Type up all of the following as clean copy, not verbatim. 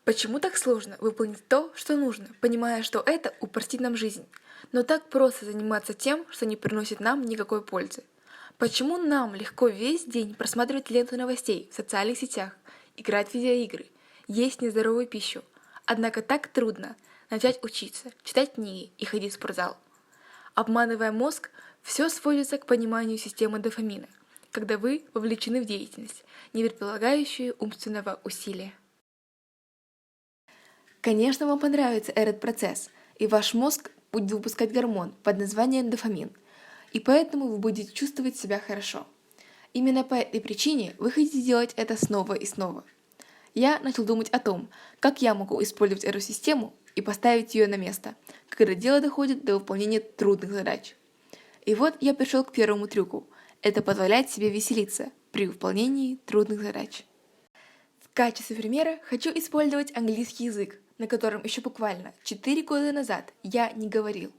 Почему так сложно выполнить то, что нужно, понимая, что это упростит нам жизнь, но так просто заниматься тем, что не приносит нам никакой пользы? Почему нам легко весь день просматривать ленту новостей в социальных сетях, играть в видеоигры, есть нездоровую пищу, однако так трудно начать учиться, читать книги и ходить в спортзал? Обманывая мозг, все сводится к пониманию системы дофамина, когда вы вовлечены в деятельность, не предполагающую умственного усилия. Конечно, вам понравится этот процесс, и ваш мозг будет выпускать гормон под названием дофамин, и поэтому вы будете чувствовать себя хорошо. Именно по этой причине вы хотите делать это снова и снова. Я начал думать о том, как я могу использовать эту систему и поставить ее на место, когда дело доходит до выполнения трудных задач. И вот я пришел к первому трюку – это позволять себе веселиться при выполнении трудных задач. В качестве примера хочу использовать английский язык, на котором еще буквально 4 года назад я не говорил.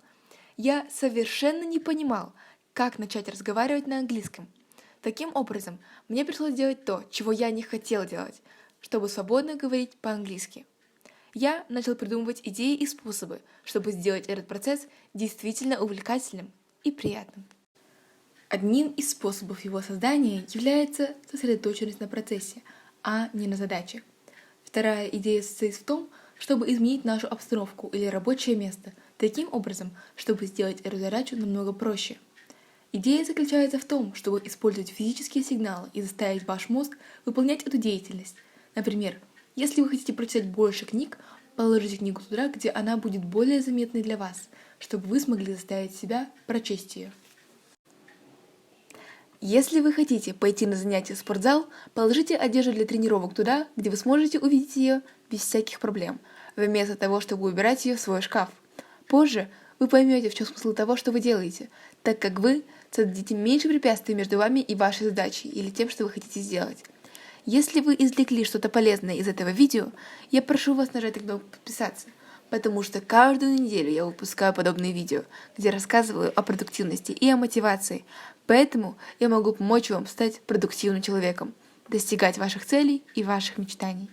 Я совершенно не понимал, как начать разговаривать на английском. Таким образом, мне пришлось делать то, чего я не хотел делать, чтобы свободно говорить по-английски. Я начал придумывать идеи и способы, чтобы сделать этот процесс действительно увлекательным и приятным. Одним из способов его создания является сосредоточенность на процессе, а не на задаче. Вторая идея состоит в том, чтобы изменить нашу обстановку или рабочее место таким образом, чтобы сделать эту задачу намного проще. Идея заключается в том, чтобы использовать физические сигналы и заставить ваш мозг выполнять эту деятельность. Например, если вы хотите прочитать больше книг, положите книгу туда, где она будет более заметной для вас, чтобы вы смогли заставить себя прочесть ее. Если вы хотите пойти на занятия в спортзал, положите одежду для тренировок туда, где вы сможете увидеть ее без всяких проблем, вместо того, чтобы убирать ее в свой шкаф. Позже вы поймете, в чем смысл того, что вы делаете, так как вы создадите меньше препятствий между вами и вашей задачей или тем, что вы хотите сделать. Если вы извлекли что-то полезное из этого видео, я прошу вас нажать на кнопку «Подписаться», потому что каждую неделю я выпускаю подобные видео, где рассказываю о продуктивности и о мотивации, поэтому я могу помочь вам стать продуктивным человеком, достигать ваших целей и ваших мечтаний.